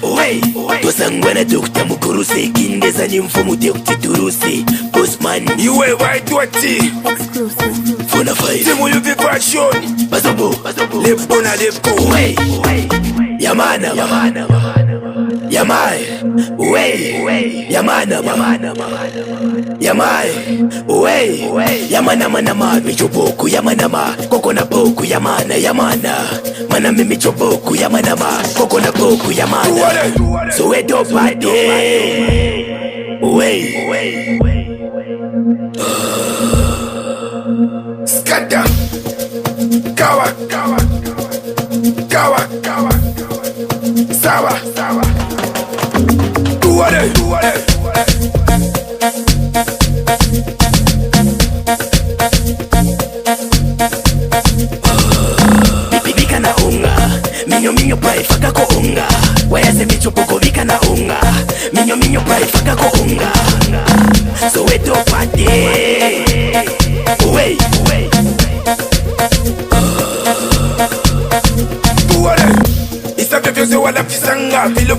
Wey, tosangwana Dr. Mukurusi kindeza ni mfumu Dr. Turusi Bossman Iwe waitwati Fona five Timu yuvi fashion Bazobo Lepo na lepo Wey, Yamana Yamai Wey, Yamana Yamai Wey, Yamana manama michoboku Yamanama Koko na boku Yamana Mana mimi choboku Yamanama Koko na boku Yamana So we do body Wey Skada Kawa Sawa Tuwale Vika na unga Minyo prai faka ko unga Wayase michopoko vika na unga Minyo prai faka ko unga So we do party Wey Tuwale Isa vyovyote wala visanga Vile